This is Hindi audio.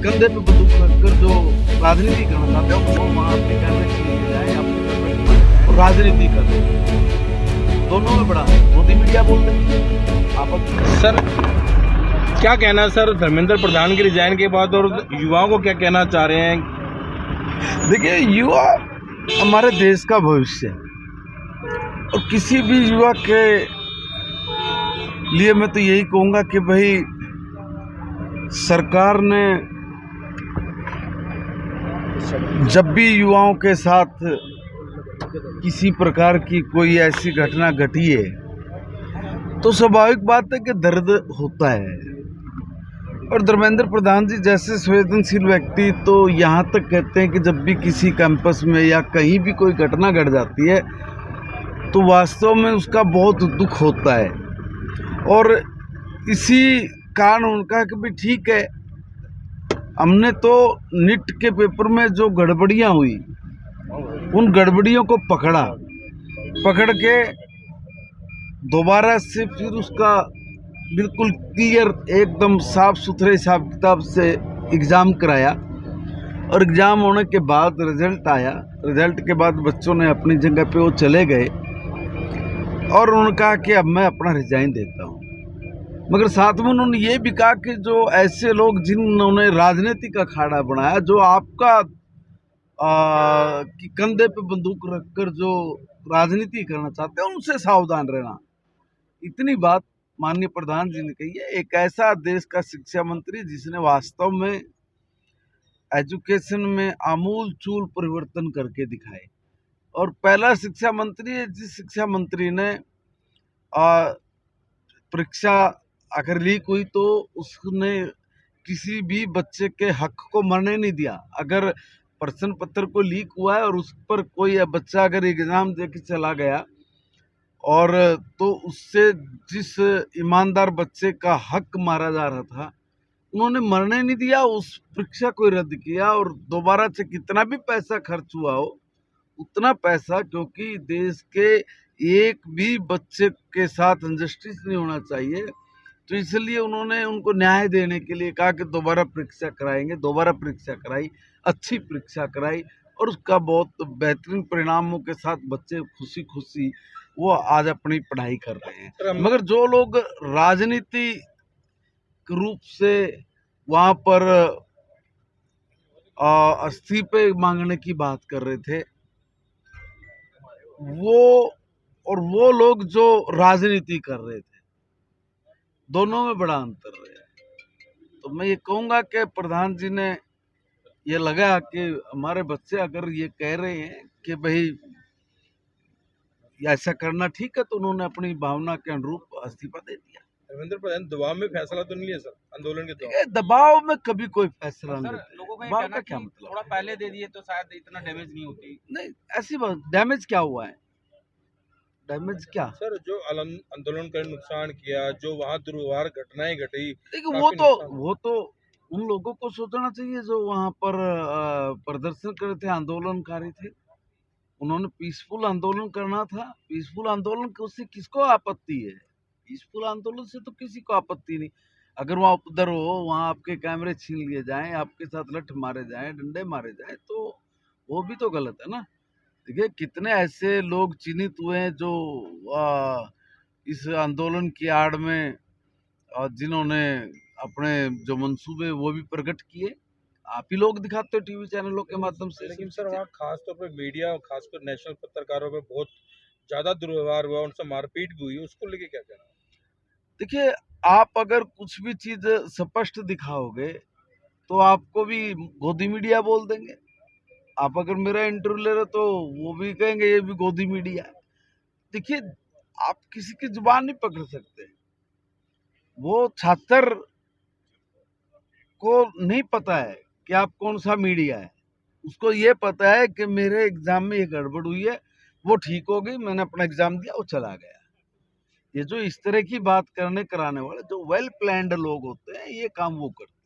कंधे पे बंदूक रखकर जो राजनीति करना चाहते हो वो वहाँ अपने कैमरे खींच जाए, अपने कैमरे खींच और राजनीति कर दो। दोनों में बड़ा मोदी मीडिया बोलते हैं आप। सर क्या कहना है सर धर्मेंद्र प्रधान के रिजाइन के बाद, और युवाओं को क्या कहना चाह रहे हैं? देखिए, युवा हमारे देश का भविष्य है और किसी भी युवा के लिए मैं तो यही कहूँगा कि भाई सरकार ने जब भी युवाओं के साथ किसी प्रकार की कोई ऐसी घटना घटी है तो स्वाभाविक बात है कि दर्द होता है। और धर्मेंद्र प्रधान जी जैसे संवेदनशील व्यक्ति तो यहाँ तक कहते हैं कि जब भी किसी कैंपस में या कहीं भी कोई घटना घट जाती है तो वास्तव में उसका बहुत दुख होता है। और इसी कारण उनका कि भी ठीक है, हमने तो नीट के पेपर में जो गड़बड़ियाँ हुई उन गड़बड़ियों को पकड़ के दोबारा से फिर उसका बिल्कुल क्लियर एकदम साफ सुथरे हिसाब किताब से एग्ज़ाम कराया और एग्ज़ाम होने के बाद रिज़ल्ट आया। रिज़ल्ट के बाद बच्चों ने अपनी जगह पे वो चले गए और उन्होंने कहा कि अब मैं अपना रिजाइन देता हूँ। मगर साथ में उन्होंने ये भी कहा कि जो ऐसे लोग जिन्होंने राजनीति का अखाड़ा बनाया, जो आपका कि कंधे पे बंदूक रखकर जो राजनीति करना चाहते हैं उनसे सावधान रहना। इतनी बात माननीय प्रधान जी ने कही है। एक ऐसा देश का शिक्षा मंत्री जिसने वास्तव में एजुकेशन में आमूल चूल परिवर्तन करके दिखाए और पहला शिक्षा मंत्री है जिस शिक्षा मंत्री ने परीक्षा अगर लीक हुई तो उसने किसी भी बच्चे के हक को मरने नहीं दिया। अगर प्रश्न पत्र को लीक हुआ है और उस पर कोई बच्चा अगर एग्ज़ाम दे के चला गया और तो उससे जिस ईमानदार बच्चे का हक मारा जा रहा था उन्होंने मरने नहीं दिया, उस परीक्षा को रद्द किया और दोबारा से कितना भी पैसा खर्च हुआ हो उतना पैसा, क्योंकि देश के एक भी बच्चे के साथ इनजस्टिस नहीं होना चाहिए, तो इसलिए उन्होंने उनको न्याय देने के लिए कहा कि दोबारा परीक्षा कराएंगे। दोबारा परीक्षा कराई, अच्छी परीक्षा कराई और उसका बहुत बेहतरीन परिणामों के साथ बच्चे खुशी खुशी वो आज अपनी पढ़ाई कर रहे हैं। मगर जो लोग राजनीति रूप से वहाँ पर इस्तीफे मांगने की बात कर रहे थे वो लोग जो राजनीति कर रहे थे, दोनों में बड़ा अंतर है। तो मैं ये कहूँगा कि प्रधान जी ने ये लगा कि हमारे बच्चे अगर ये कह रहे हैं कि भाई ऐसा करना ठीक है, तो उन्होंने अपनी भावना के अनुरूप इस्तीफा दे दिया। धर्मेंद्र प्रधान दबाव में फैसला तो नहीं लिया सर आंदोलन के दौरान? दबाव में कभी कोई फैसला नहीं लेते। लोगों का दबाव कहना का क्या कि मतलब? थोड़ा पहले दे दिए तो शायद इतना डैमेज नहीं होती। नहीं, ऐसी बात डैमेज क्या हुआ है? डैमेज क्या सर? जो आंदोलन का नुकसान किया, जो वहाँ दुर्व्यवहार घटनाएं घटी, देखिए वो तो उन लोगों को सोचना चाहिए जो वहाँ पर प्रदर्शन कर रहे थे, आंदोलनकारी थे। उन्होंने पीसफुल आंदोलन करना था। पीसफुल आंदोलन से किसको आपत्ति है? पीसफुल आंदोलन से तो किसी को आपत्ति नहीं। अगर वहाँ उपद्र हो, वहाँ आपके कैमरे छीन लिए जाएं, आपके साथ लठ मारे जाएं, डंडे मारे जाएं, तो वो भी तो गलत है ना। देखिए कितने ऐसे लोग चिन्हित हुए हैं जो इस आंदोलन की आड़ में जिन्होंने अपने जो मंसूबे वो भी प्रकट किए। आप ही लोग दिखाते हो टीवी चैनलों के माध्यम से। लेकिन सर वहाँ खासतौर पे मीडिया और खासकर नेशनल पत्रकारों पे बहुत ज्यादा दुर्व्यवहार हुआ, उनसे मारपीट भी हुई, उसको लेके क्या कहना? देखिए, आप अगर कुछ भी चीज स्पष्ट दिखाओगे तो आपको भी गोदी मीडिया बोल देंगे। आप अगर मेरा इंटरव्यू ले रहे तो वो भी कहेंगे ये भी गोदी मीडिया है। देखिए, आप किसी की जुबान नहीं पकड़ सकते। वो छात्र को नहीं पता है कि आप कौन सा मीडिया है, उसको ये पता है कि मेरे एग्जाम में ये गड़बड़ हुई है, वो ठीक हो गई, मैंने अपना एग्जाम दिया, वो चला गया। ये जो इस तरह की बात करने कराने वाले जो वेल प्लान्ड लोग होते हैं, ये काम वो करते हैं।